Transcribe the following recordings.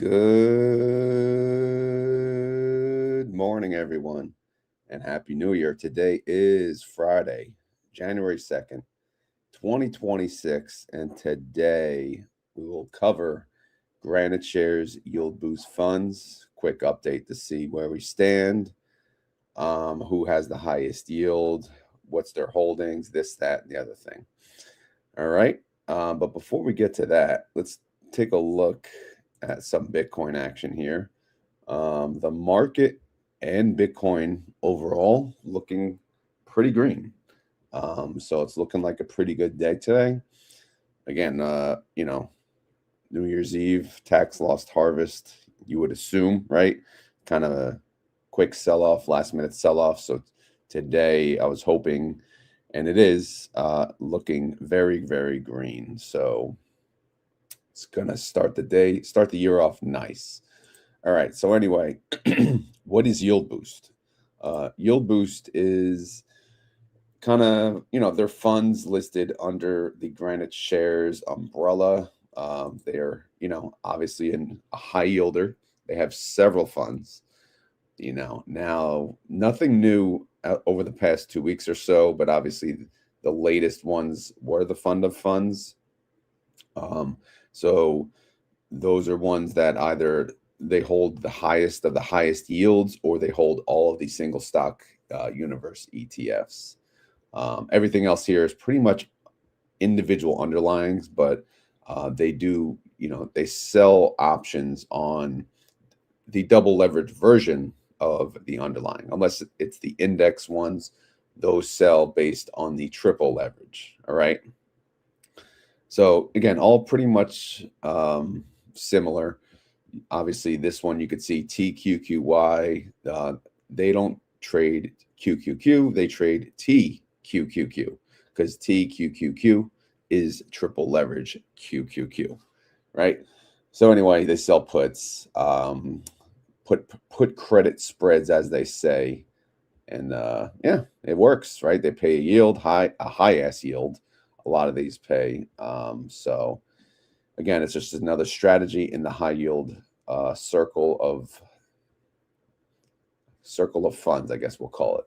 Good morning, everyone, and Happy New Year. Today is Friday, January 2nd, 2026, and today we will cover Granite shares, YieldBoost funds, quick update to see where we stand, who has the highest yield, what's their holdings, this, that, and the other thing. All right. But before we get to that, let's take a look at some Bitcoin action here. The market and Bitcoin overall looking pretty green. So it's looking like a pretty good day today. Again, New Year's Eve, tax loss harvest, you would assume, right? Kind of a quick sell-off, last-minute sell-off. So today I was hoping, and it is looking very, very green. So it's going to start the year off nice. All right. So anyway, what is YieldBoost? YieldBoost is kind of, their funds listed under the Granite shares umbrella. They're, obviously a high yielder. They have several funds, now nothing new over the past 2 weeks or so, but obviously the latest ones were the fund of funds. So those are ones that either they hold the highest of the highest yields or they hold all of the single stock universe ETFs. Everything else here is pretty much individual underlyings, but they do, they sell options on the double leverage version of the underlying, unless it's the index ones. Those sell based on the triple leverage. All right. So again, all pretty much similar. Obviously, this one you could see TQQY. They don't trade QQQ, they trade TQQQ because TQQQ is triple leverage QQQ, right? So anyway, they sell puts, put credit spreads, as they say, and yeah, it works, right? They pay a yield, a high ass yield. A lot of these pay. So again, it's just another strategy in the high yield circle of funds, I guess we'll call it.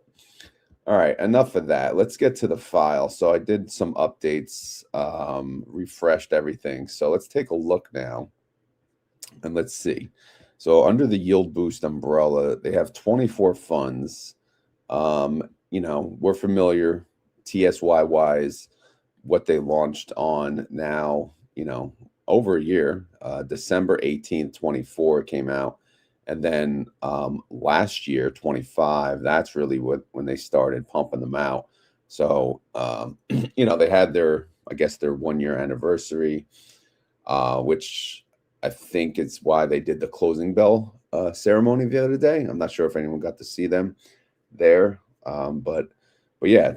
All right, enough of that. Let's get to the file. So I did some updates, refreshed everything. So let's take a look now and let's see. So under the YieldBoost umbrella, they have 24 funds. We're familiar, TSYYs, what they launched on now, over a year. December 18th, 24 came out. And then last year, 25, that's really when they started pumping them out. So, they had their 1 year anniversary, which I think it's why they did the closing bell ceremony the other day. I'm not sure if anyone got to see them there. But yeah,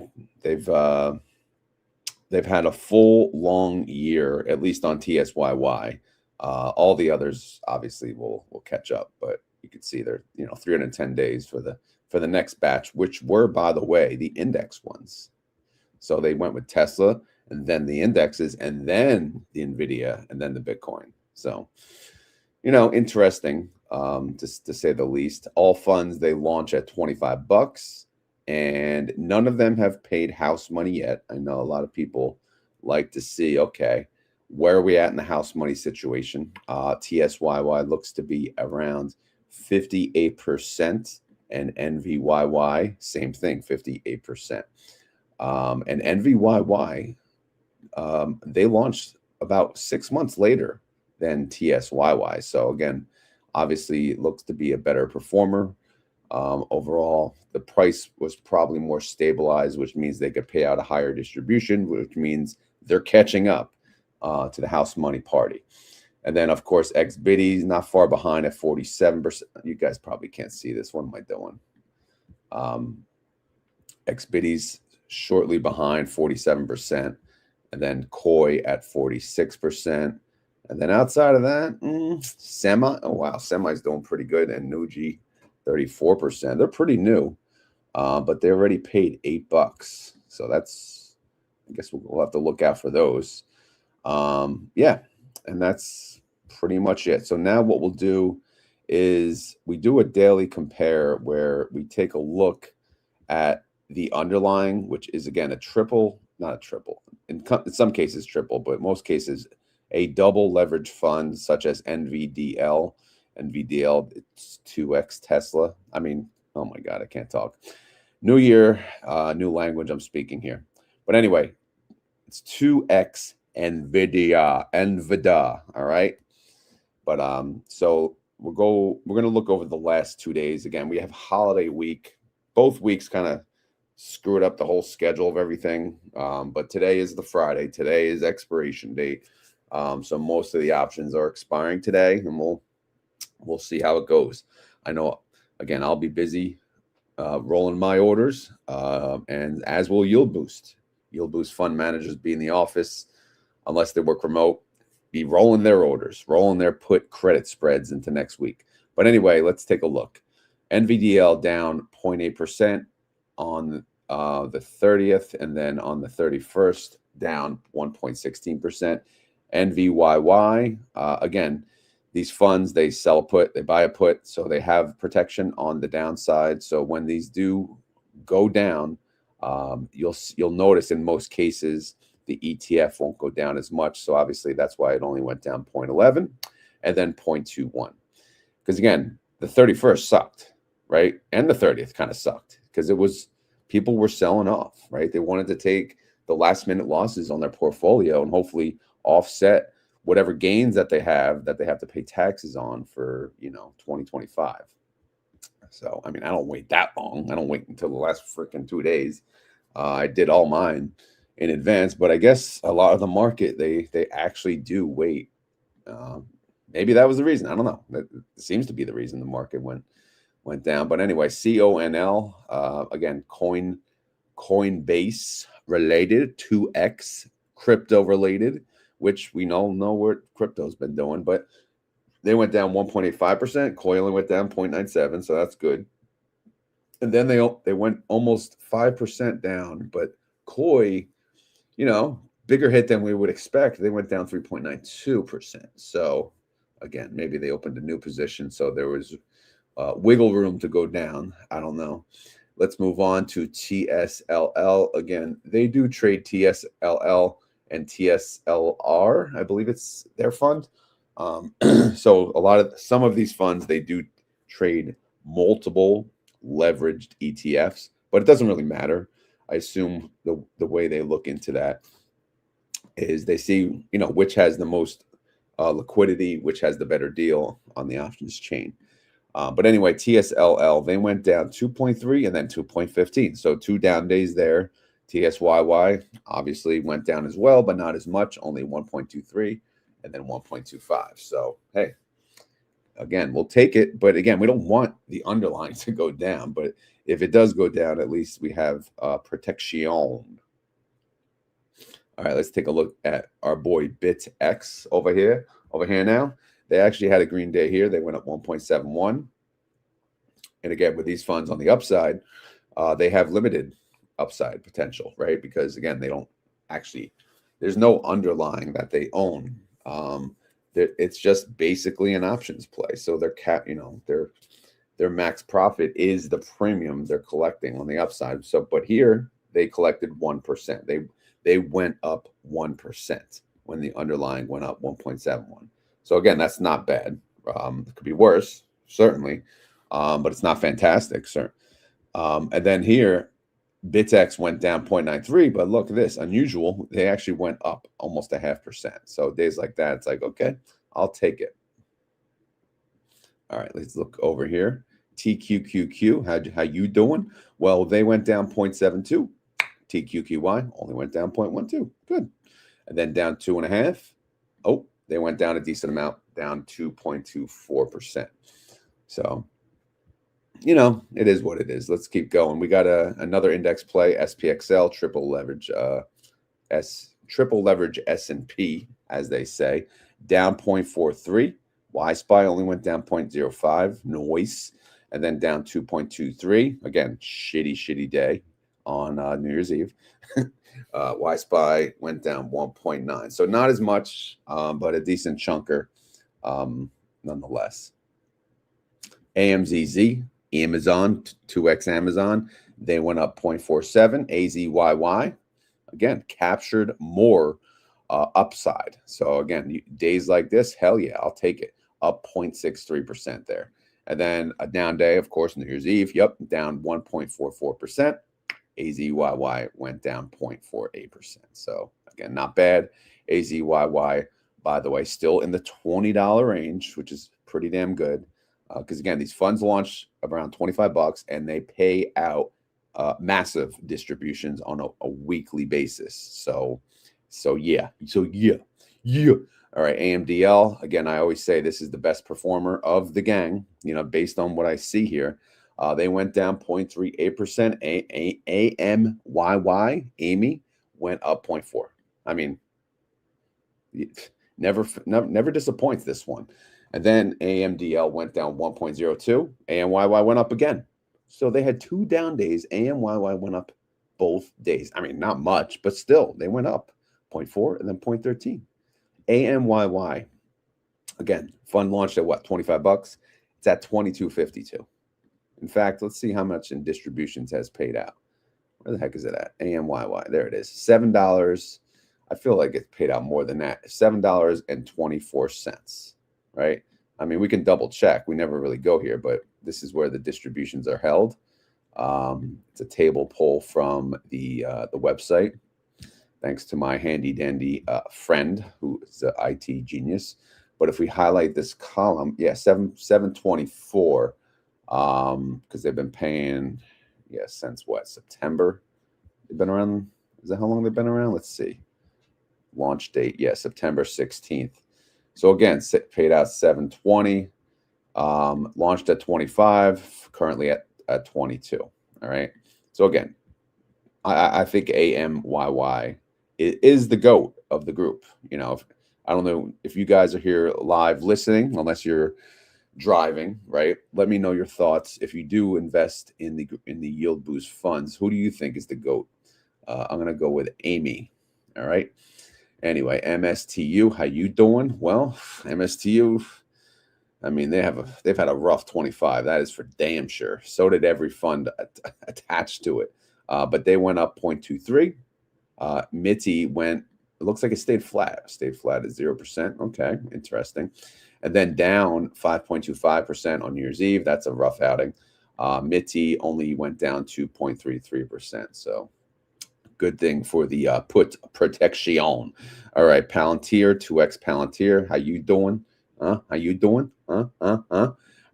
they've had a full long year, at least on TSYY. All the others obviously will catch up, but you can see they're 310 days for the next batch, which were, by the way, the index ones. So they went with Tesla and then the indexes and then the Nvidia and then the Bitcoin. So interesting to say the least. All funds they launch at $25. And none of them have paid house money yet. I know a lot of people like to see, okay, where are we at in the house money situation? TSYY looks to be around 58%, and NVYY, same thing, 58%. And NVYY, they launched about 6 months later than TSYY. So again, obviously it looks to be a better performer. Overall, the price was probably more stabilized, which means they could pay out a higher distribution, which means they're catching up to the house money party. And then, of course, XBitty is not far behind at 47%. You guys probably can't see this. What am I doing? XBitty's shortly behind, 47%. And then Koi at 46%. And then outside of that, Semi. Oh, wow. Semi's doing pretty good. And Nuji, 34%. They're pretty new, but they already paid $8. So that's, I guess we'll have to look out for those. Yeah, and that's pretty much it. So now what we'll do is we do a daily compare where we take a look at the underlying, which is again a triple, not a triple, in some cases triple, but most cases a double leverage fund such as NVDL. NVDL, it's 2x Tesla. I mean, oh my God, I can't talk. New year, new language I'm speaking here. But anyway, it's 2x NVIDIA, all right? But so we're going to look over the last 2 days. Again, we have holiday week. Both weeks kind of screwed up the whole schedule of everything. But today is the Friday. Today is expiration date. So most of the options are expiring today, and we'll see how it goes. I know, again, I'll be busy rolling my orders, and as will YieldBoost. YieldBoost fund managers be in the office, unless they work remote, be rolling their orders, rolling their put credit spreads into next week. But anyway, let's take a look. NVDL down 0.8% on the 30th, and then on the 31st, down 1.16%. NVYY, again, these funds, they sell a put, they buy a put, so they have protection on the downside. So when these do go down, you'll notice in most cases the ETF won't go down as much. So obviously that's why it only went down 0.11 and then 0.21. Because again, the 31st sucked, right? And the 30th kind of sucked because people were selling off, right? They wanted to take the last minute losses on their portfolio and hopefully offset whatever gains that they have to pay taxes on for 2025. So I mean, I don't wait that long. I don't wait until the last freaking 2 days. I did all mine in advance, but I guess a lot of the market they actually do wait. Maybe that was the reason. I don't know. That seems to be the reason the market went down. But anyway, CONL, again, Coinbase related, 2x crypto related, which we all know what crypto's been doing, but they went down 1.85%. Coin went down 0.97, so that's good. And then they went almost 5% down, but Koi, bigger hit than we would expect. They went down 3.92%. So again, maybe they opened a new position, so there was wiggle room to go down. I don't know. Let's move on to TSLL. Again, they do trade TSLL and TSLR. I believe it's their fund. So some of these funds, they do trade multiple leveraged ETFs, but it doesn't really matter. I assume the way they look into that is they see, which has the most liquidity, which has the better deal on the options chain. But anyway, TSLL, they went down 2.3 and then 2.15. So 2 down days there. TSYY obviously went down as well, but not as much, only 1.23 and then 1.25. So, hey, again, we'll take it. But again, we don't want the underlying to go down. But if it does go down, at least we have protection. All right, let's take a look at our boy BitX over here. Over here now, they actually had a green day here. They went up 1.71. And again, with these funds on the upside, they have limited upside potential, right? Because again, they don't actually, there's no underlying that they own. It's just basically an options play. So their max profit is the premium they're collecting on the upside. So, but here they collected 1%. They went up 1% when the underlying went up 1.71. So again, that's not bad. It could be worse, certainly, but it's not fantastic, sir. And then here, BitX went down 0.93, but look at this, unusual. They actually went up almost 0.5%. So days like that, it's like, okay, I'll take it. All right, let's look over here. TQQQ, how you doing? Well, they went down 0.72. TQQY only went down 0.12. Good. And then down 2.5. Oh, they went down a decent amount, down 2.24%. So, it is what it is. Let's keep going. We got another index play, SPXL, triple leverage S&P, as they say, down 0.43. YSPY only went down 0.05. Noise. And then down 2.23. Again, shitty day on New Year's Eve. YSPY went down 1.9. So not as much, but a decent chunker nonetheless. AMZZ, Amazon, 2x Amazon, they went up 0.47. AZYY, again, captured more upside. So again, days like this, hell yeah, I'll take it. Up 0.63% there. And then a down day, of course, New Year's Eve, yep, down 1.44%. AZYY went down 0.48%. So again, not bad. AZYY, by the way, still in the $20 range, which is pretty damn good. Because again, these funds launch around $25 and they pay out massive distributions on a weekly basis. So yeah. All right, AMDL, again, I always say this is the best performer of the gang, based on what I see here. They went down 0.38%. AMYY, Amy, went up 0.4. I mean, never disappoints, this one. And then AMDL went down 1.02. AMYY went up again. So they had 2 down days. AMYY went up both days. I mean, not much, but still, they went up 0.4 and then 0.13. AMYY, again, fund launched at what, $25? It's at $22.52. In fact, let's see how much in distributions has paid out. Where the heck is it at? AMYY, there it is, $7. I feel like it's paid out more than that. $7.24, right? I mean, we can double check. We never really go here, but this is where the distributions are held. It's a table pull from the website. Thanks to my handy dandy friend who is an IT genius. But if we highlight this column, yeah, 724, because they've been paying, since what, September? They've been around. Is that how long they've been around? Let's see. Launch date, September 16th. So again, paid out 720, launched at 25, currently at 22. All right. So again, I think AMYY is the GOAT of the group. I don't know if you guys are here live listening, unless you're driving, right? Let me know your thoughts. If you do invest in the YieldBoost funds, who do you think is the GOAT? I'm gonna go with Amy. All right. Anyway, MSTU, how you doing? Well, MSTU, I mean, they've had a rough 25. That is for damn sure. So did every fund attached to it. But they went up 0.23. Mitty went, it looks like it stayed flat. Stayed flat at 0%. Okay, interesting. And then down 5.25% on New Year's Eve. That's a rough outing. Mitty only went down to 0.33%. So good thing for the put protection. All right, Palantir, 2x Palantir. How you doing? How you doing? All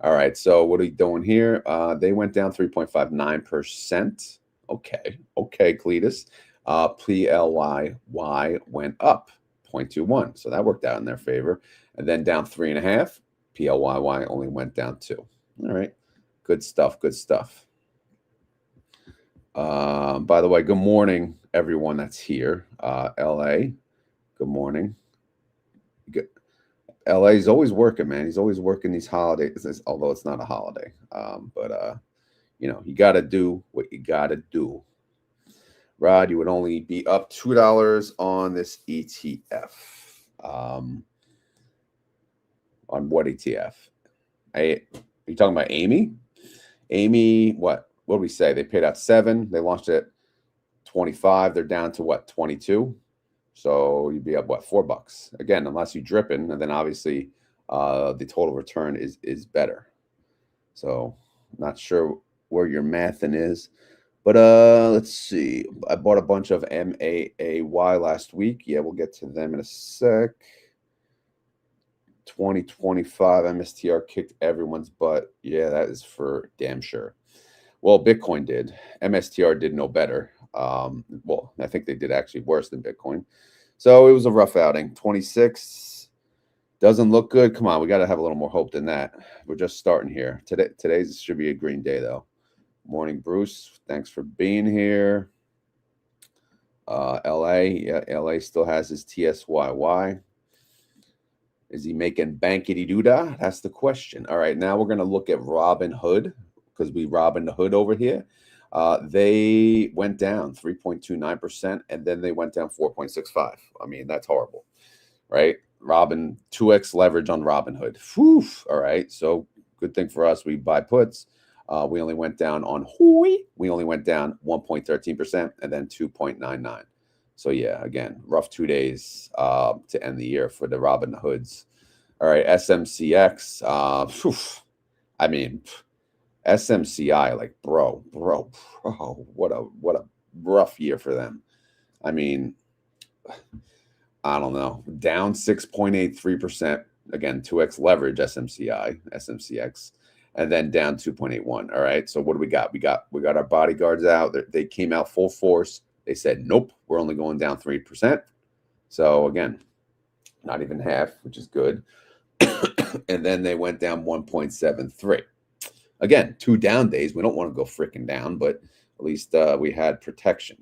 right, so what are we doing here? They went down 3.59%. Okay, Cletus. PLYY went up 0.21, so that worked out in their favor. And then down 3.5. PLYY only went down 2. All right, good stuff. By the way, good morning, everyone that's here. LA, good morning. Good. LA is always working, man. He's always working these holidays, although it's not a holiday. But you got to do what you got to do. Rod, you would only be up $2 on this ETF. On what ETF? Are you talking about Amy? Amy, what did we say? They paid out 7. They launched at 25. They're down to what, 22? So you'd be up what, $4? Again, unless you dripping, and then obviously the total return is better. So not sure where your mathing is. But let's see. I bought a bunch of MAAY last week. Yeah, we'll get to them in a sec. 2025 MSTR kicked everyone's butt. Yeah, that is for damn sure. Well, Bitcoin did. MSTR did no better. Well, I think they did actually worse than Bitcoin. So it was a rough outing. 26 doesn't look good. Come on, we got to have a little more hope than that. We're just starting here. Today's should be a green day, though. Morning, Bruce. Thanks for being here. LA. Yeah, LA still has his TSYY. Is he making bankity-doo-dah? That's the question. All right, now we're going to look at Robinhood, because we robbing the hood over here. They went down 3.29%, and then they went down 4.65. I mean, that's horrible, right? Robin 2x leverage on Robinhood. Whew. All right. So good thing for us. We buy puts. We only went down on Hui. We only went down 1.13% and then 2.99. So yeah, again, rough 2 days to end the year for the Robinhoods. All right, SMCX. I mean, SMCI, like bro, what a rough year for them. I mean, I don't know, down 6.83%. Again, 2x leverage SMCX, and then down 2.81. All right. So what do we got? We got our bodyguards out. They came out full force. They said, nope, we're only going down 3%. So again, not even half, which is good. And then they went down 1.73. Again, 2 down days. We don't want to go freaking down, but at least we had protection.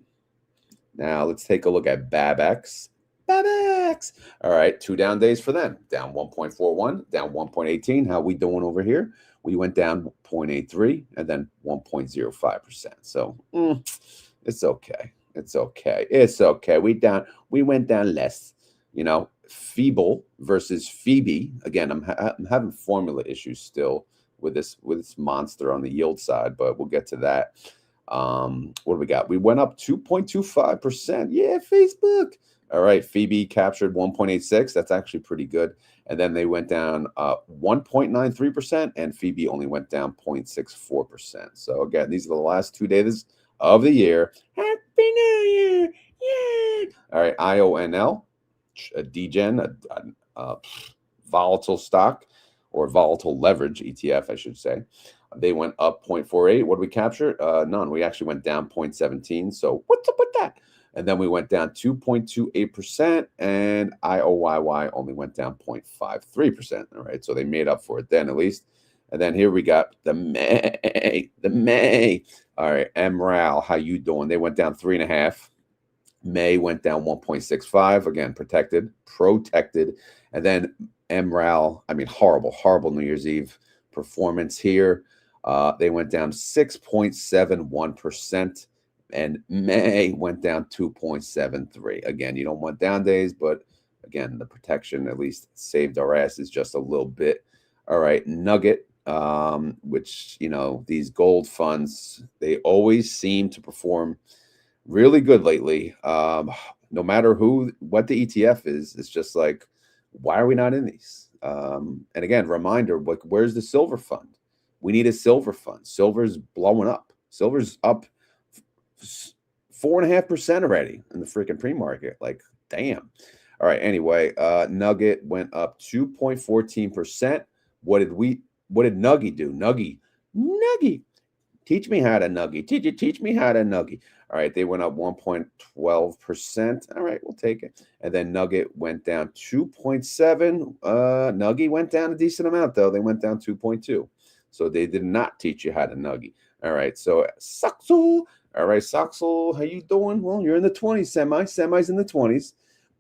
Now let's take a look at BABX. All right, 2 down days for them. Down 1.41, down 1.18. How we doing over here? We went down 0.83 and then 1.05%. So it's okay. It's okay. It's okay. We went down less. You know, Feeble versus Phoebe. Again, I'm having formula issues still with this monster on the yield side, but we'll get to that. What do we got? We went up 2.25%. Yeah, Facebook. All right, Phoebe captured 1.86. That's actually pretty good. And then they went down 1.93%, and Phoebe only went down 0.64%. So again, these are the last 2 days of the year. Happy New Year! Yeah. All right, IONL, a DGen, a volatile stock or volatile leverage ETF, I should say. They went up 0.48. What did we capture? None. We actually went down 0.17. So what's up with that? And then we went down 2.28%, and IOYY only went down 0.53%. All right, so they made up for it then at least. And then here we got the May. All right, MRAL, how you doing? They went down 3.5. May went down 1.65. Again, protected. And then MRAL, I mean, horrible New Year's Eve performance here. They went down 6.71%. And May went down 2.73. Again, you don't want down days, but again, the protection at least saved our asses just a little bit. All right, Nugget, which, you know, these gold funds, they always seem to perform really good lately. No matter what the ETF is, it's just like, why are we not in these? And again, reminder, like, where's the silver fund? We need a silver fund. Silver's blowing up. Silver's up 4.5% already in the freaking pre-market. Like, damn. All right. Anyway, Nugget went up 2.14%. What did Nuggy do? Nuggy. Teach me how to Nuggy. Teach me how to Nuggy. All right. They went up 1.12%. All right. We'll take it. And then Nugget went down 2.7. Nuggy went down a decent amount, though. They went down 2.2. So they did not teach you how to Nuggy. All right. So Saxel. All right, Soxel, how you doing? Well, you're in the 20s, Semi's in the 20s.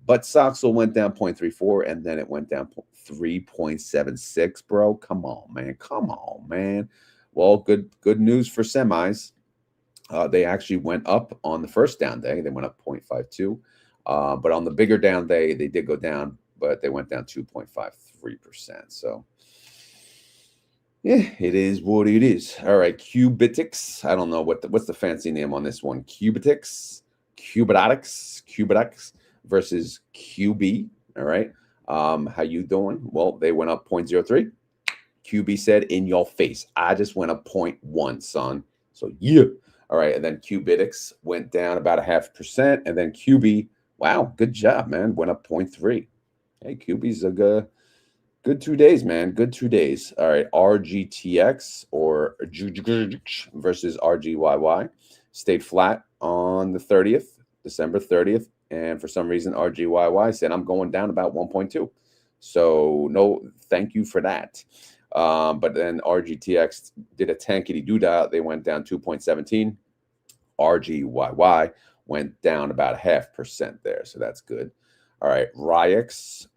But Soxel went down 0.34, and then it went down 3.76, bro. Come on, man. Well, good news for semis. They actually went up on the first down day. They went up 0.52. But on the bigger down day, they did go down, but they went down 2.53%. So yeah, it is what it is. All right, Cubitics. I don't know what's the fancy name on this one. Cubitics versus QB. All right. How you doing? Well, they went up 0.03. QB said, in your face. I just went up 0.1, son. So yeah. All right, and then Cubitics went down about 0.5%, and then QB, wow, good job, man. Went up 0.3. Hey, QB's a good 2 days, man. Good 2 days. All right. RGTX or versus RGYY stayed flat on the 30th, December 30th. And for some reason, RGYY said, I'm going down about 1.2. So no, thank you for that. But then RGTX did a tankity doodah. They went down 2.17. RGYY went down about 0.5% there. So that's good. All right. RIX.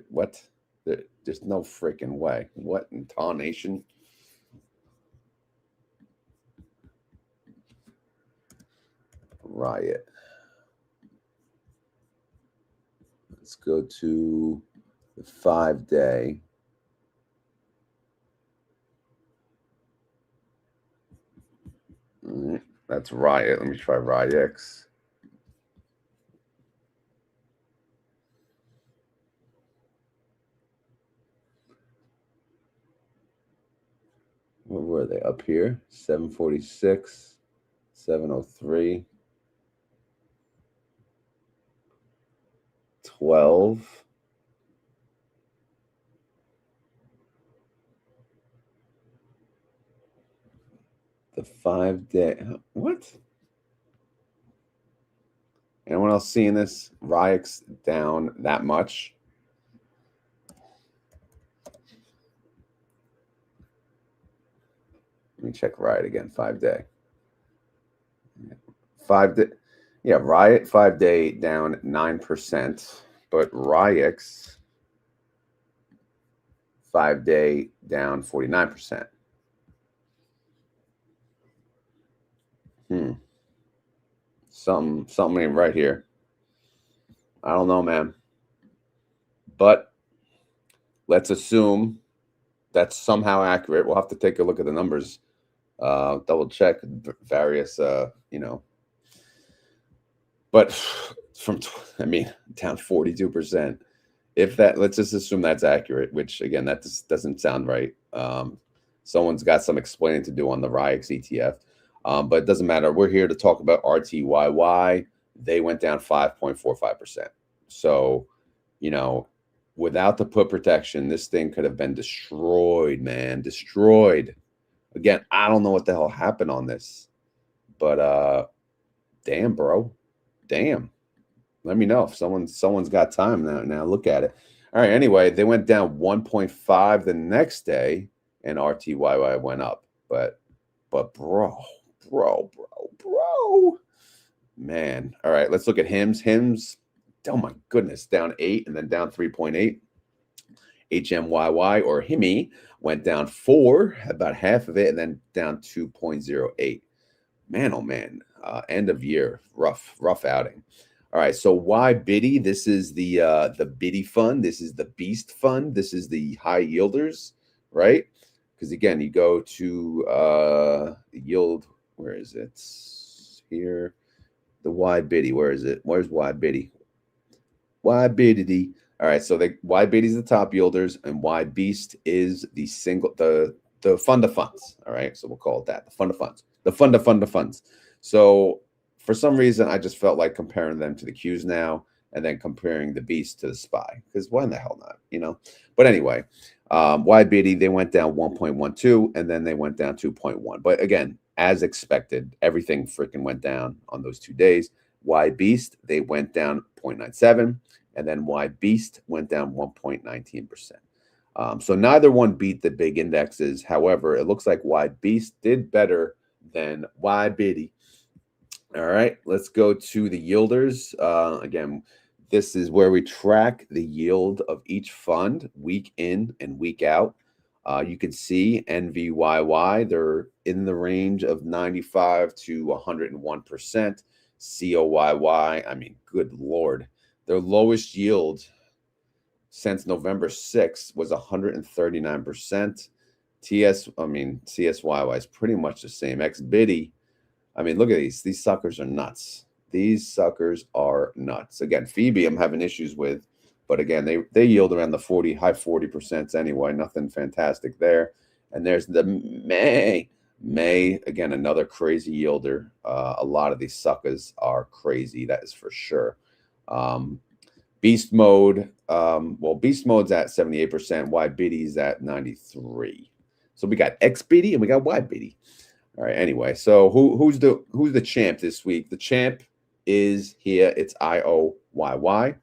What? There's no freaking way. What in tarnation? Riot. Let's go to the 5-day. All right, that's Riot. Let me try RIX. Where were they? Up here? 746, 703, 12. The 5-day. What? Anyone else seeing this? RIX down that much? Let me check Riot again. 5-day. 5-day. Yeah, Riot 5-day down 9%, but RIX 5-day down 49%. Something ain't right here. I don't know, man. But let's assume that's somehow accurate. We'll have to take a look at the numbers, double check various, But down 42%. If that, let's just assume that's accurate, which again, that just doesn't sound right. Someone's got some explaining to do on the RIX ETF, but it doesn't matter. We're here to talk about RTYY. They went down 5.45%. So, without the put protection, this thing could have been destroyed, man. Destroyed. Again, I don't know what the hell happened on this, but damn, bro. Damn. Let me know if someone's got time now. Look at it. All right. Anyway, they went down 1.5 the next day, and RTYY went up. But bro, man. All right. Let's look at HIMS. Oh my goodness, down 8 and then down 3.8. HMYY or HIMI went down 4, about half of it, and then down 2.08. Man, oh man. End of year, rough outing. All right, so YBiddy, this is the Biddy fund. This is the Beast fund. This is the high yielders, right? Because again, you go to yield. Where is it? Here, the YBiddy. Where is it? Where's YBiddy? YBiddy. All right, so YBiddy is the top yielders, and YBeast is the fund of funds. All right, so we'll call it that, the fund of funds. The fund of funds. So for some reason, I just felt like comparing them to the Qs now, and then comparing the Beast to the SPY, because why in the hell not, But anyway, YBiddy, they went down 1.12, and then they went down 2.1. But again, as expected, everything freaking went down on those 2 days. YBeast, they went down 0.97, and then YBeast went down 1.19%. So neither one beat the big indexes. However, it looks like YBeast did better than YBiddy. All right, let's go to the yielders. Again, this is where we track the yield of each fund week in and week out. You can see NVYY, they're in the range of 95 to 101%. COYY, good Lord. Their lowest yield since November 6th was 139%. CSYY is pretty much the same. XBiddy, look at these. These suckers are nuts. These suckers are nuts. Again, Phoebe, I'm having issues with, but again, they yield around the high 40% anyway. Nothing fantastic there. And there's the May, again, another crazy yielder. A lot of these suckers are crazy. That is for sure. Beast mode. Beast mode's at 78%. YBiddy's at 93%. So we got XBiddy and we got YBiddy. All right. Anyway, so who's the champ this week? The champ is here. It's IOYY.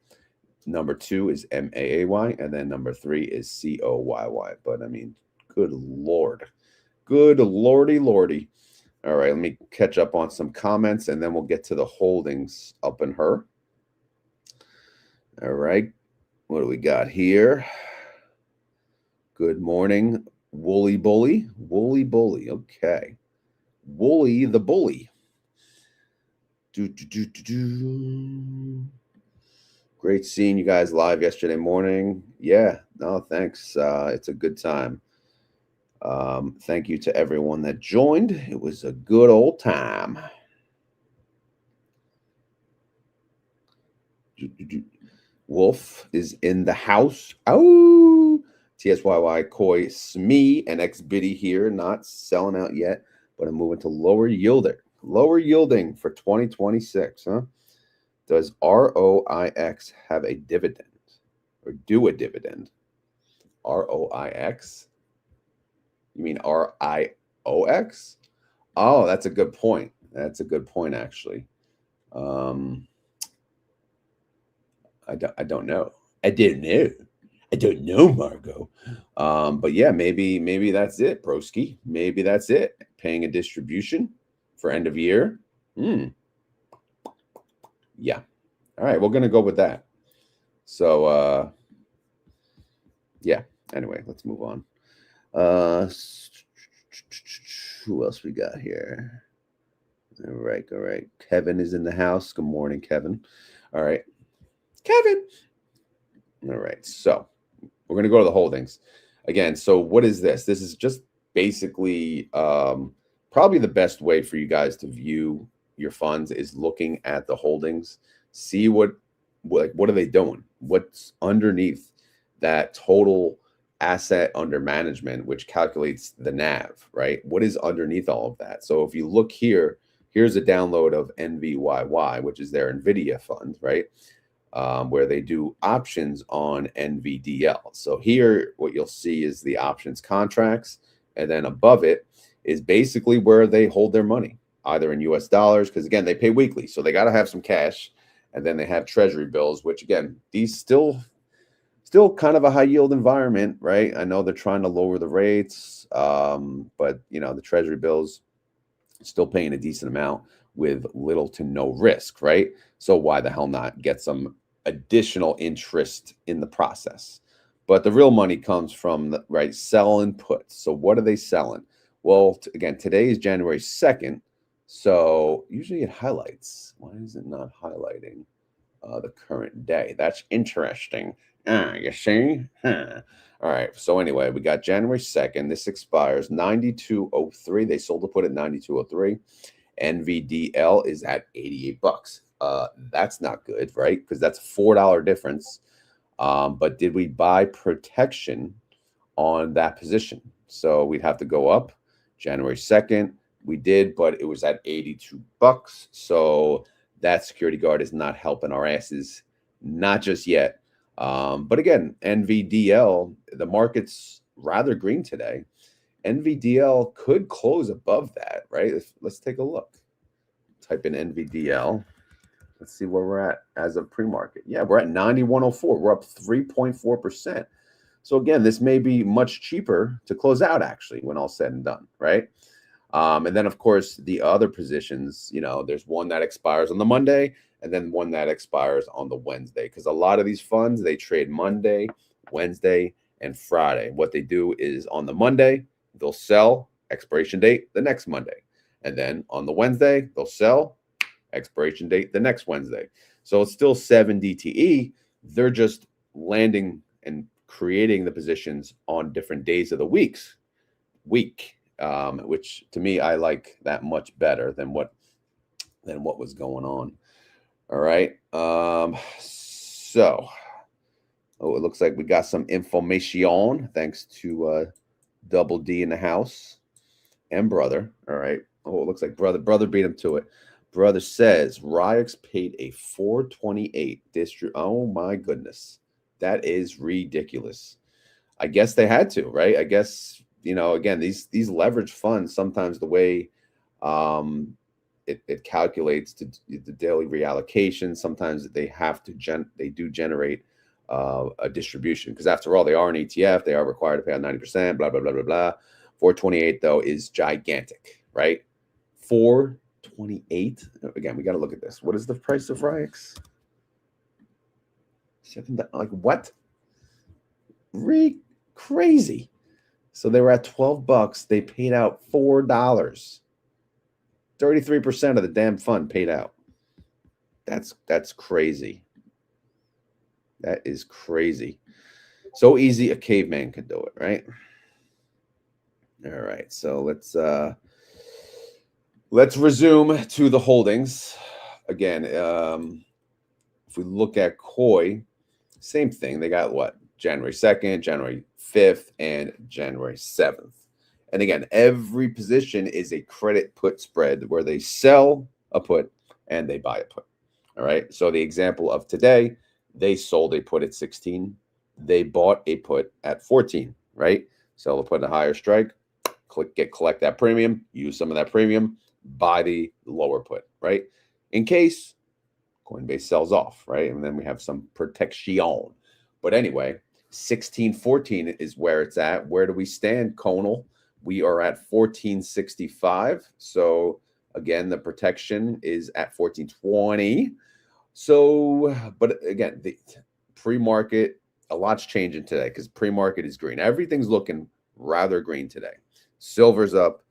Number 2 is MAAY, and then number 3 is COYY. But good Lord, good lordy. All right, let me catch up on some comments, and then we'll get to the holdings up in her. All right, what do we got here? Good morning, Woolly Bully. Okay. Wooly the Bully. Great seeing you guys live yesterday morning. Yeah, no, thanks. It's a good time. Thank you to everyone that joined. It was a good old time. Wolf is in the house. Oh, TSYY, Koi, Smee, and XBitty here. Not selling out yet, but I'm moving to lower yielding. Lower yielding for 2026, huh? Does ROIX have a dividend or do a dividend? ROIX? You mean RIOX? Oh, that's a good point. That's a good point, actually. I don't know. I don't know. I don't know, Margot. But yeah, maybe that's it, broski. Maybe that's it. Paying a distribution for end of year. Yeah. All right, we're gonna go with that. So yeah. Anyway, let's move on. Who else we got here? All right. Kevin is in the house. Good morning, Kevin. All right. Kevin. All right. So we're going to go to the holdings again. So what is this? This is just basically probably the best way for you guys to view your funds is looking at the holdings, see what are they doing? What's underneath that total asset under management, which calculates the NAV, right? What is underneath all of that? So if you look here, here's a download of NVYY, which is their NVIDIA fund, right? Where they do options on NVDL. So here, what you'll see is the options contracts, and then above it is basically where they hold their money, either in US dollars, because again, they pay weekly, so they got to have some cash, and then they have treasury bills, which again, these still kind of a high yield environment, right? I know they're trying to lower the rates, but you know, the treasury bills still paying a decent amount with little to no risk, right? So why the hell not get some additional interest in the process? But the real money comes from the right sell and put. So what are they selling? Well, again, today is January 2nd. So usually it highlights. Why is it not highlighting the current day? That's interesting. You see? Huh. All right. So anyway, we got January 2nd. This expires 92.03. They sold the put at 92.03. NVDL is at 88 bucks. That's not good, right? Because that's a $4 difference. But did we buy protection on that position? So we'd have to go up January 2nd. We did, but it was at 82 bucks. So that security guard is not helping our asses, not just yet. But again, NVDL, the market's rather green today. NVDL could close above that, right? Let's take a look. Type in NVDL. Let's see where we're at as of pre-market. Yeah, we're at 91.04. We're up 3.4%. So again, this may be much cheaper to close out actually when all said and done, right? And then of course the other positions, you know, there's one that expires on the Monday and then one that expires on the Wednesday, because a lot of these funds, they trade Monday, Wednesday, and Friday. What they do is on the Monday, they'll sell, expiration date the next Monday. And then on the Wednesday, they'll sell, expiration date the next Wednesday. So it's still 7 DTE. They're just landing and creating the positions on different days of the week, which to me, I like that much better than what was going on. All right. So, it looks like we got some information thanks to Double D in the house and brother. All right. Oh, it looks like brother beat him to it. Brother says Ryux paid a 428 district. Oh my goodness. That is ridiculous. I guess they had to, right? I guess, you know, again, these leverage funds, sometimes the way it calculates to the daily reallocation, sometimes they have to they do generate a distribution, because after all, they are an ETF, they are required to pay out 90%, blah blah blah blah blah. 428 though is gigantic, right? 428. Again, we got to look at this. What is the price of Ryux? Like what? Crazy. So they were at 12 bucks. They paid out $4. 33% of the damn fund paid out. That's crazy. That is crazy. So easy a caveman could do it, right? All right, so let's resume to the holdings. Again, if we look at Koi, same thing. They got what? January 2nd, January 5th, and January 7th. And again, every position is a credit put spread where they sell a put and they buy a put. All right. So the example of today, they sold a put at 16. They bought a put at 14, right? Sell a put at a higher strike, collect that premium, use some of that premium, buy the lower put, right? In case Coinbase sells off, right? And then we have some protection. But anyway, 1614 is where it's at. Where do we stand, Conal? We are at 1465. So again, the protection is at 1420. So, but again, the pre-market, a lot's changing today because pre-market is green. Everything's looking rather green today. Silver's up,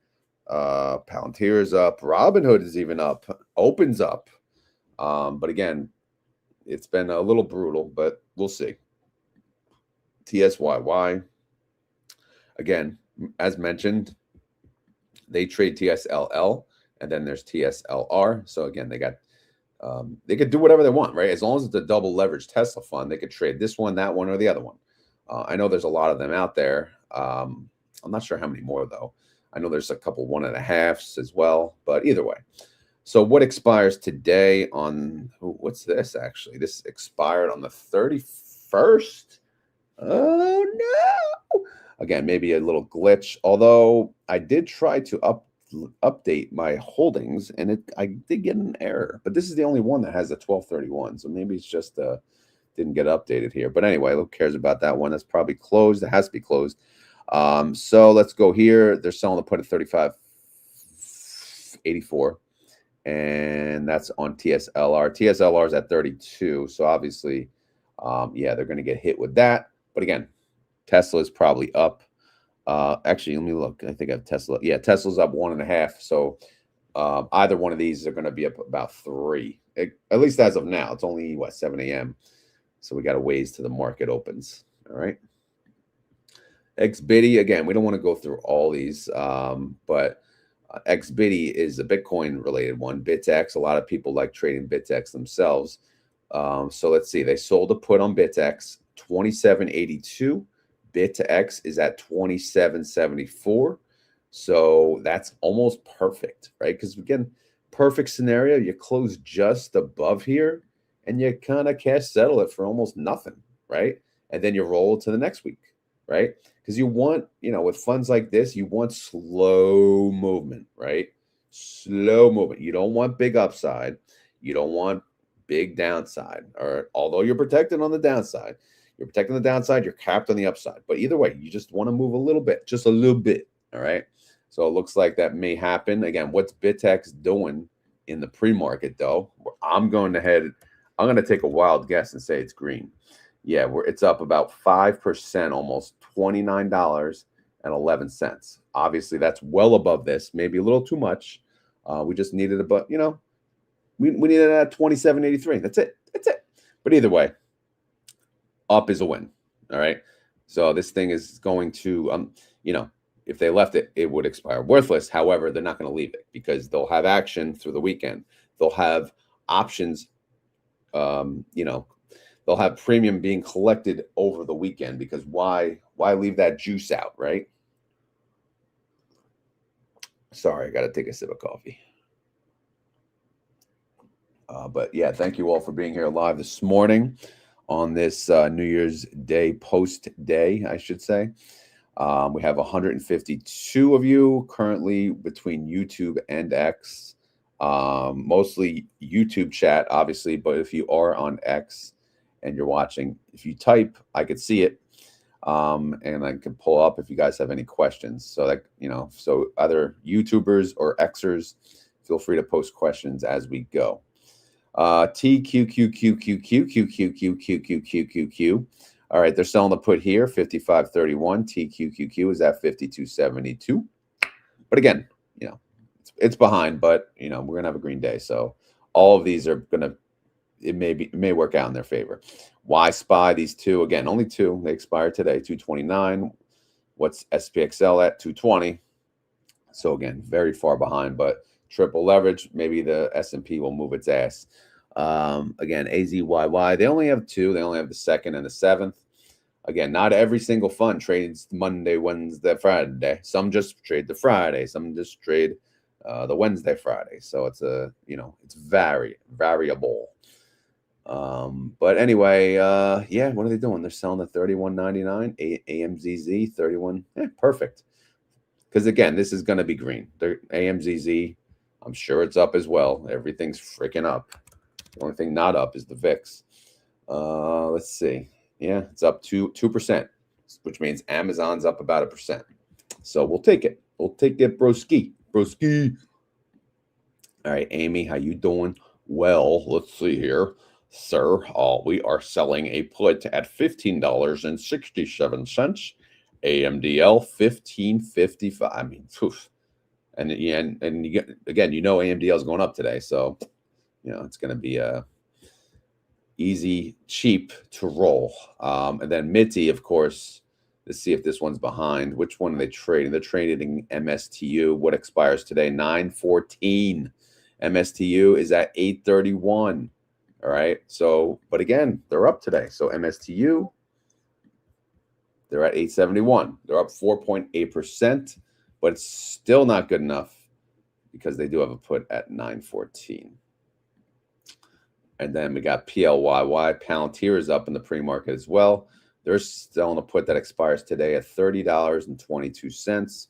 Palantir's up, Robinhood is even up, opens up. But again, it's been a little brutal, but we'll see. TSYY, again, as mentioned, they trade TSLL, and then there's TSLR. So again, they could do whatever they want, right? As long as it's a double leverage Tesla fund, they could trade this one, that one, or the other one. I know there's a lot of them out there. I'm not sure how many more though. I know there's a couple 1.5s as well, but either way. So what expires today on, what's this actually? This expired on the 31st. Oh no. Again, maybe a little glitch, although I did try to update my holdings and I did get an error, but this is the only one that has a 1231. So maybe it's just didn't get updated here. But anyway, who cares about that one? That's probably closed. It has to be closed. So let's go here. They're selling the put at 35.84. And that's on TSLR. TSLR is at 32. So obviously, yeah, they're going to get hit with that. But again, Tesla is probably up. Actually, let me look. I think I have Tesla. Yeah, Tesla's up 1.5. So either one of these are going to be up about 3. At least as of now. It's only, what, 7 a.m. So we got a ways to the market opens. All right. XBIDI, again, we don't want to go through all these, but XBIDI is a Bitcoin related one. BitX, a lot of people like trading BitX themselves. So let's see. They sold a put on BitX, 27.82. BitX is at 27.74. So that's almost perfect, right? Because again, perfect scenario, you close just above here and you kind of cash settle it for almost nothing, right? And then you roll to the next week, right? Because you want, with funds like this, you want slow movement, right? Slow movement. You don't want big upside. You don't want big downside. Or although you're protected on the downside, you're protecting the downside, you're capped on the upside. But either way, you just want to move a little bit, just a little bit. All right. So it looks like that may happen. Again, what's BitX doing in the pre-market though? I'm going to take a wild guess and say it's green. Yeah, it's up about 5%, almost $29.11. Obviously, that's well above this, maybe a little too much. We just needed we needed it at 27.83. That's it. But either way, up is a win. All right. So this thing is going to, if they left it, it would expire worthless. However, they're not going to leave it because they'll have action through the weekend. They'll have options, they'll have premium being collected over the weekend because why leave that juice out, right? Sorry, I got to take a sip of coffee. But yeah, thank you all for being here live this morning on this New Year's Day post day, I should say. We have 152 of you currently between YouTube and X. Mostly YouTube chat, obviously, but if you are on X and you're watching, if you type, I could see it. And I can pull up if you guys have any questions. So that, so either YouTubers or Xers, feel free to post questions as we go. TQQQQQQQQQQQQQQ. All right, they're selling the put here, 55.31. TQQQ is at 52.72. But again, it's behind, but we're gonna have a green day. So all of these are gonna, it may work out in their favor. Y-SPY, these two, again, only two. They expire today, 229. What's SPXL at? 220. So again, very far behind, but triple leverage. Maybe the S&P will move its ass. Again, AZYY, they only have two. They only have the 2nd and the 7th. Again, not every single fund trades Monday, Wednesday, Friday. Some just trade the Friday. Some just trade the Wednesday, Friday. So it's it's variable. But anyway, yeah, what are they doing? They're selling the 31.99 AMZZ 31. Perfect. Because again, this is going to be green. They're AMZZ. I'm sure it's up as well. Everything's freaking up. The only thing not up is the VIX. Let's see. Yeah, it's up 2%, which means Amazon's up about 1%. So we'll take it. We'll take it, broski. Broski. All right, Amy, how you doing? Well, let's see here. Sir, we are selling a put at $15.67. AMDL 15.55. I mean, poof. And you get, again, AMDL is going up today, so it's going to be easy, cheap to roll. And then Mitty, of course. Let's see if this one's behind. Which one are they trading? They're trading MSTU. What expires today? 9/14. MSTU is at 8/31. All right. So, but again, they're up today. So MSTU, they're at 871. They're up 4.8%, but it's still not good enough because they do have a put at 9/14. And then we got PLYY. Palantir is up in the pre-market as well. They're selling a put that expires today at $30.22.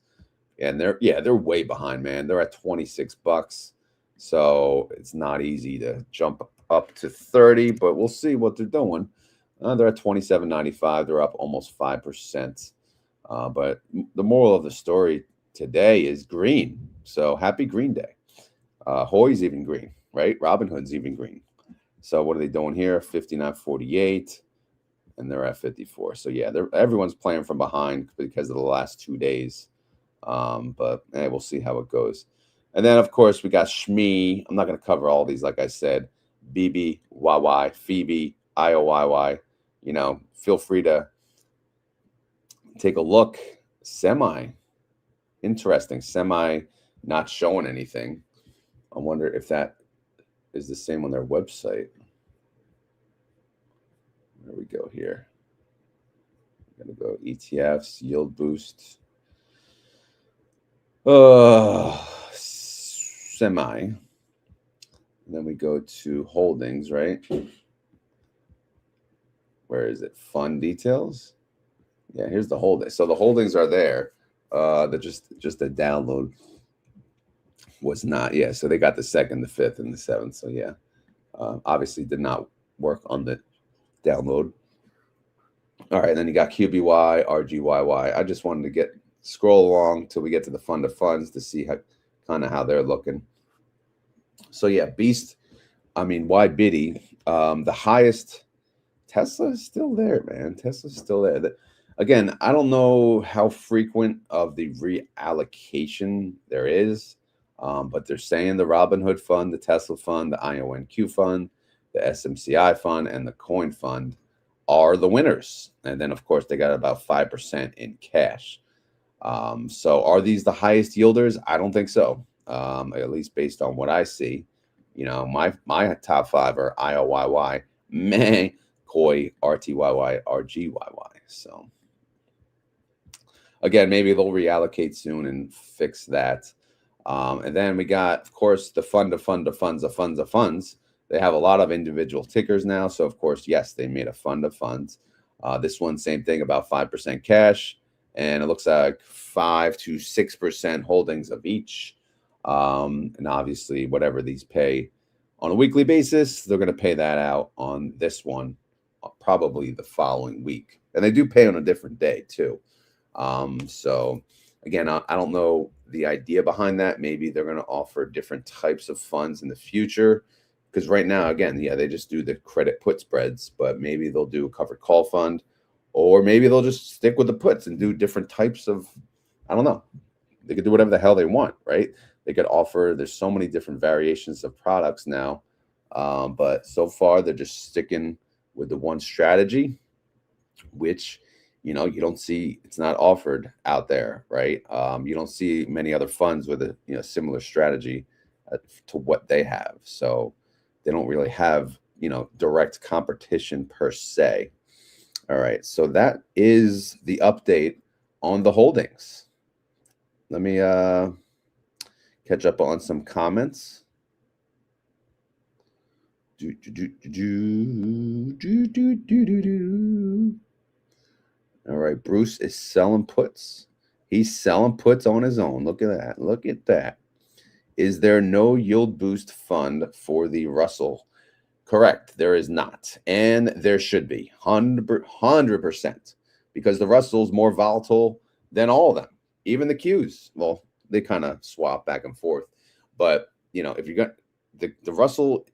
And they're way behind, man. They're at $26. So it's not easy to jump up to 30, but we'll see what they're doing. They're at $27.95. They're up almost 5%. But the moral of the story today is green. So happy Green Day. Hoy's even green, right? Robinhood's even green. So what are they doing here? 59.48, and they're at 54. So yeah, everyone's playing from behind because of the last 2 days. But we'll see how it goes. And then of course we got Shmee. I'm not going to cover all these, like I said. BBYY, Phoebe, IOYY. Feel free to take a look. Interesting. Semi not showing anything. I wonder if that is the same on their website. There we go here. I'm going to go ETFs, YieldBoost. Semi. And then we go to holdings, right? Where is it? Fund details. Yeah, here's the holdings. So the holdings are there. They're just the download was not. Yeah, so they got the 2nd, the 5th, and the 7th. So yeah, obviously did not work on the download. All right, then you got QBY, RGYY. I just wanted to scroll along till we get to the fund of funds to see how they're looking. So yeah, Beast. I mean, why Biddy? The highest. Tesla is still there, man. Tesla's still there. Again, I don't know how frequent of the reallocation there is, but they're saying the Robinhood fund, the Tesla fund, the IONQ fund, the SMCI fund, and the Coin fund are the winners. And then, of course, they got about 5% in cash. So are these the highest yielders? I don't think so, at least based on what I see. My top 5 are IOYY, meh, Koi, RTYY, RGYY. So again, maybe they'll reallocate soon and fix that. And then we got, of course, the fund of funds of funds. They have a lot of individual tickers now. So, of course, yes, they made a fund of funds. This one, same thing, about 5% cash. And it looks like 5 to 6% holdings of each. And obviously, whatever these pay on a weekly basis, they're going to pay that out on this one probably the following week. And they do pay on a different day, too. So, again, I don't know the idea behind that. Maybe they're going to offer different types of funds in the future. Because right now, again, yeah, they just do the credit put spreads, but maybe they'll do a covered call fund, or maybe they'll just stick with the puts and do different types of, I don't know. They could do whatever the hell they want, right? They could offer, there's so many different variations of products now, but so far they're just sticking with the one strategy, which, you know, you don't see, it's not offered out there, right? You don't see many other funds with a, you know, similar strategy to what they have. So they don't really have, you know, direct competition per se. All right, so that is the update on the holdings. Let me catch up on some comments. All right, Bruce is selling puts. He's selling puts on his own. Look at that. Look at that. Is there no yield boost fund for the Russell? Correct. There is not. And there should be 100%, because the Russell's more volatile than all of them, even the Qs. Well, they kind of swap back and forth. But, you know, if you got the Russell,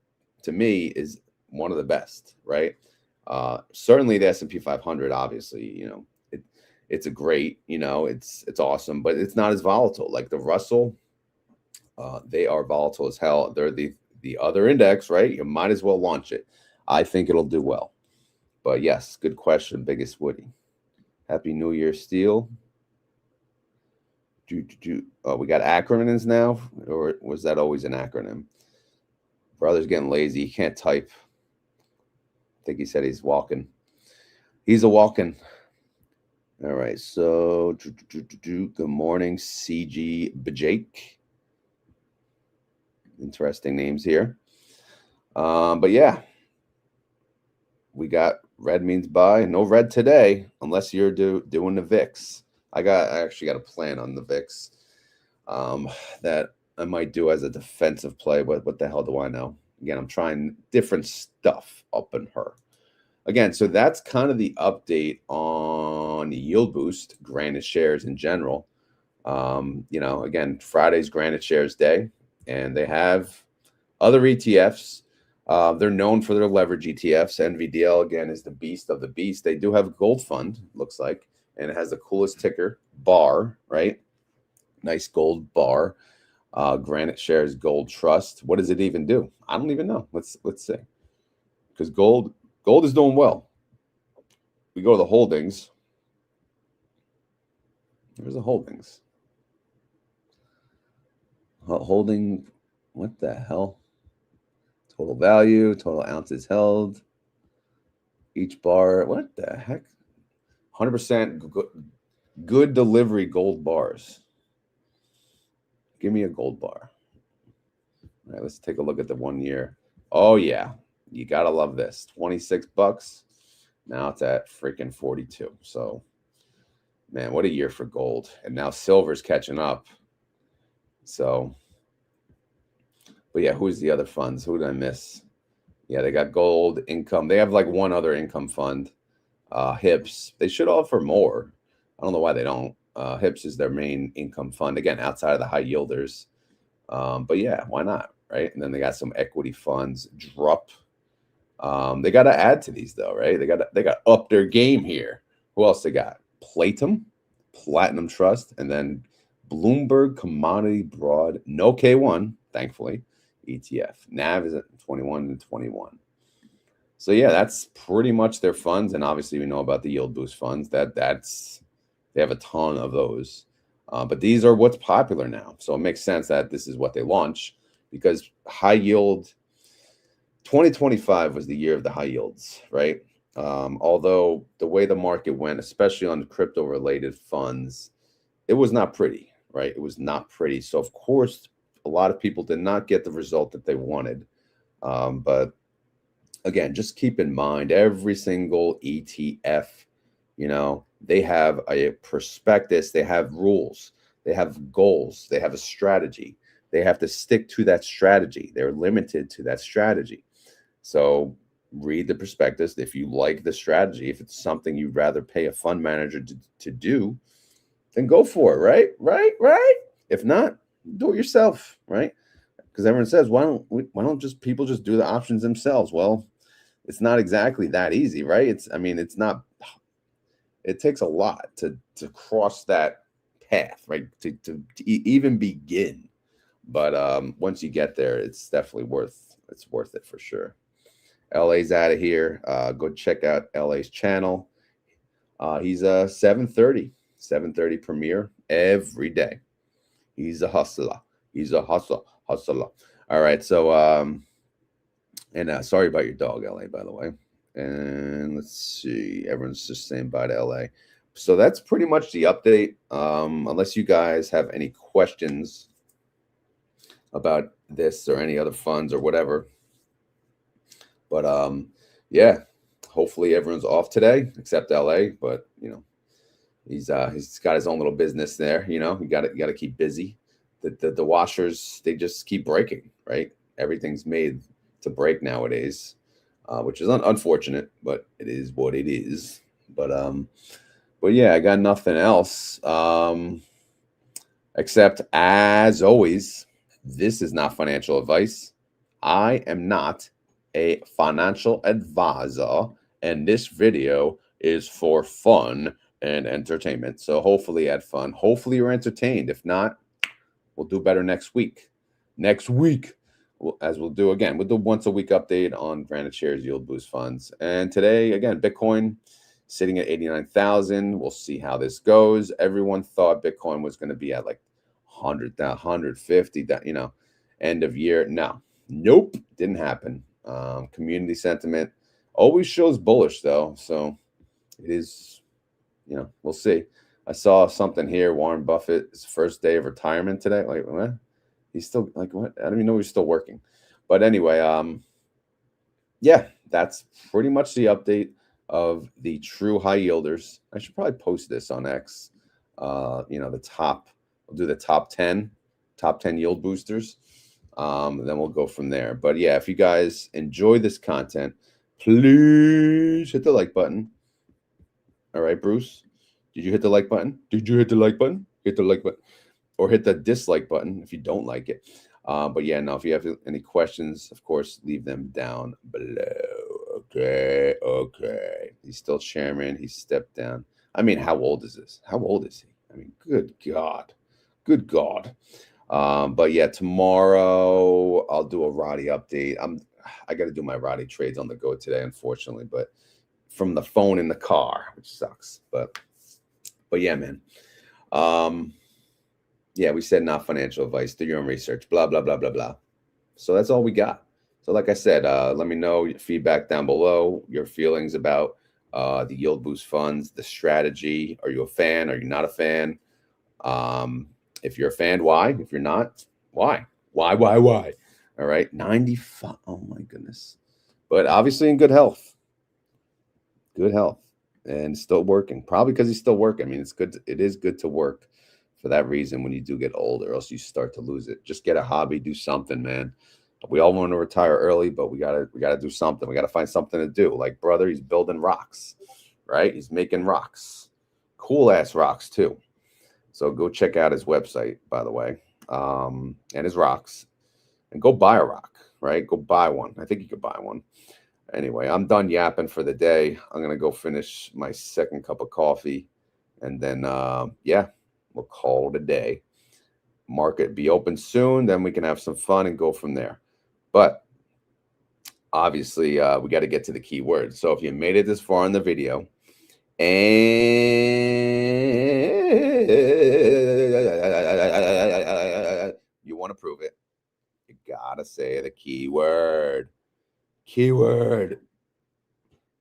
to me, is one of the best, right? Certainly the S&P 500, obviously, you know, it's a great, you know, it's awesome, but it's not as volatile. Like the Russell, they are volatile as hell. They're the other index, right? You might as well launch it. I think it'll do well. But yes, good question, Biggest Woody. Happy New Year, Steel. Oh, we got acronyms now, or was that always an acronym? Brother's getting lazy. He can't type. I think he said he's walking. He's a walking. All right. So, good morning, CG Bajake. Interesting names here. But yeah, we got red means buy. No red today, unless you're doing the VIX. I actually got a plan on the VIX that I might do as a defensive play. But what the hell do I know? Again, I'm trying different stuff up in her. Again, so that's kind of the update on YieldBoost, Granite shares in general. You know, again, Friday's Granite shares day, and they have other ETFs. They're known for their leverage ETFs. NVDL, again, is the beast of the beast. They do have a gold fund, looks like, and it has the coolest ticker, BAR, right? Nice gold bar. Granite shares Gold Trust. What does it even do? I don't even know. Let's see. Because gold is doing well. We go to the holdings. There's the holdings. Holding, what the hell? Total value, total ounces held. Each bar, what the heck? 100% good delivery gold bars. Give me a gold bar. All right, let's take a look at the 1 year. Oh yeah, you gotta love this. $26. Now it's at freaking 42. So, man, what a year for gold. And now silver's catching up. So, but yeah, who's the other funds? Who did I miss? Yeah, they got gold, income. They have like one other income fund. HIPS. They should offer more. I don't know why they don't. HIPS is their main income fund, again, outside of the high yielders. But yeah, why not, right? And then they got some equity funds. Drop. They got to add to these though, right? They got up their game here. Who else they got? Platinum Trust, and then Bloomberg Commodity Broad. No K1, thankfully. ETF. NAV is at 21 and 21. So yeah, that's pretty much their funds, and obviously we know about the Yield Boost funds. They have a ton of those, but these are what's popular now. So it makes sense that this is what they launch, because high yield. 2025 was the year of the high yields, right? Although the way the market went, especially on the crypto-related funds, it was not pretty, right? It was not pretty. So of course, a lot of people did not get the result that they wanted, but again, just keep in mind, every single ETF, you know, they have a prospectus, they have rules, they have goals, they have a strategy. They have to stick to that strategy. They're limited to that strategy. So read the prospectus. If you like the strategy, if it's something you'd rather pay a fund manager to do, then go for it, right? If not, do it yourself, right? Because everyone says, why don't just people just do the options themselves? Well, it's not exactly that easy, right? It's not. It takes a lot to cross that path, right? To even begin. But once you get there, it's definitely worth it for sure. LA's out of here. Go check out LA's channel. He's a 7:30 premiere every day. He's a hustler. He's a hustler. All right. So, and sorry about your dog, LA, by the way. And let's see. Everyone's just saying bye to LA. So that's pretty much the update. Unless you guys have any questions about this or any other funds or whatever. But yeah, hopefully everyone's off today except LA. But you know, he's got his own little business there. You know, you got to keep busy. The washers, they just keep breaking, right? Everything's made to break nowadays, which is unfortunate, but it is what it is. But yeah, I got nothing else. Except as always, this is not financial advice. I am not a financial advisor, and this video is for fun and entertainment. So hopefully you had fun. Hopefully you're entertained. If not, we'll do better next week. Next week, as we'll do again, we'll do once a week update on Granite shares, YieldBoost funds. And today, again, Bitcoin sitting at 89,000. We'll see how this goes. Everyone thought Bitcoin was going to be at like 100, 150, you know, end of year. No, nope, didn't happen. Community sentiment always shows bullish though. So it is, you know, we'll see. I saw something here. Warren Buffett's first day of retirement today. Like, what? He's still like, what? I don't even know he's still working. But anyway, yeah, that's pretty much the update of the true high yielders. I should probably post this on X. You know, we'll do the top 10 yield boosters. Then we'll go from there. But yeah, if you guys enjoy this content, please hit the like button. All right, Bruce, did you hit the like button? Did you hit the like button? Hit the like button, or hit the dislike button if you don't like it. But yeah, now if you have any questions, of course, leave them down below. Okay. He's still chairman. He stepped down. I mean, how old is this? How old is he? I mean, good God. But yeah, tomorrow I'll do a Roddy update. I got to do my Roddy trades on the go today, unfortunately, but from the phone in the car, which sucks. But yeah, man. Yeah, we said not financial advice. Do your own research. Blah blah blah blah blah. So that's all we got. So like I said, let me know your feedback down below. Your feelings about the YieldBoost funds, the strategy. Are you a fan? Are you not a fan? If you're a fan, why? If you're not, why? Why? All right, 95. Oh my goodness. But obviously in good health. And still working. Probably because he's still working. I mean, it's good. It is good to work for that reason when you do get older, or else you start to lose it. Just get a hobby, do something, man. We all want to retire early, but we gotta do something. We gotta find something to do. Like brother, he's building rocks, right? He's making rocks, cool ass rocks too. So go check out his website, by the way, and his rocks, and go buy a rock, right? Go buy one. I think you could buy one. Anyway, I'm done yapping for the day. I'm going to go finish my second cup of coffee. And then, yeah, we'll call it a day. Market be open soon. Then we can have some fun and go from there. But obviously, we got to get to the key words. So if you made it this far in the video and you want to prove it, you got to say the key word. Keyword.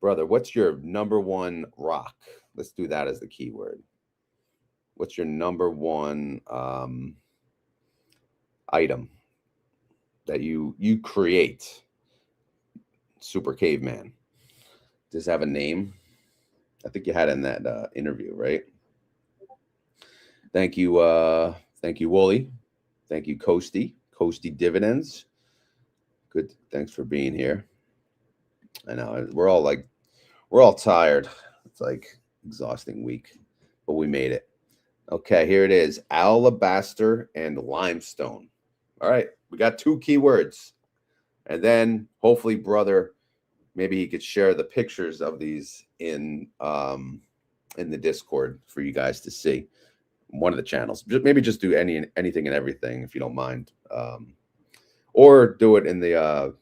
Brother, what's your number one rock? Let's do that as the keyword. What's your number one item that you create? Super caveman. Does it have a name? I think you had in that interview, right? Thank you, Wooly. Thank you, Coasty Dividends. Good. Thanks for being here. I know we're all tired. It's like exhausting week, but we made it. Okay, here it is. Alabaster and limestone. All right, we got 2 keywords. And then hopefully, brother, maybe he could share the pictures of these in the Discord for you guys to see. One of the channels. Maybe just do anything and everything if you don't mind. Or do it in the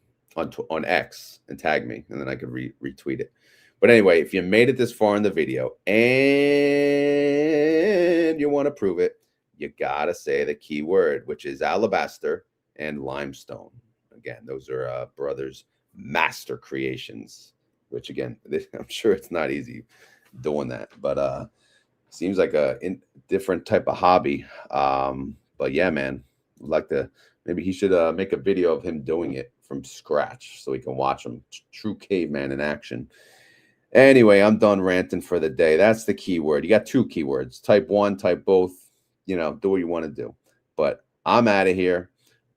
on X and tag me, and then I could retweet it. But anyway, if you made it this far in the video and you want to prove it, you gotta say the key word, which is alabaster and limestone. Again, those are brothers' master creations. Which again, I'm sure it's not easy doing that, but seems like a different type of hobby. But yeah, man, I'd like to. Maybe he should make a video of him doing it from scratch so we can watch him. True caveman in action. Anyway, I'm done ranting for the day. That's the keyword. You got 2 keywords. Type 1, type both. You know, do what you want to do. But I'm out of here,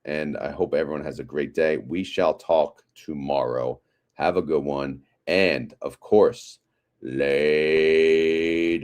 and I hope everyone has a great day. We shall talk tomorrow. Have a good one. And, of course, later.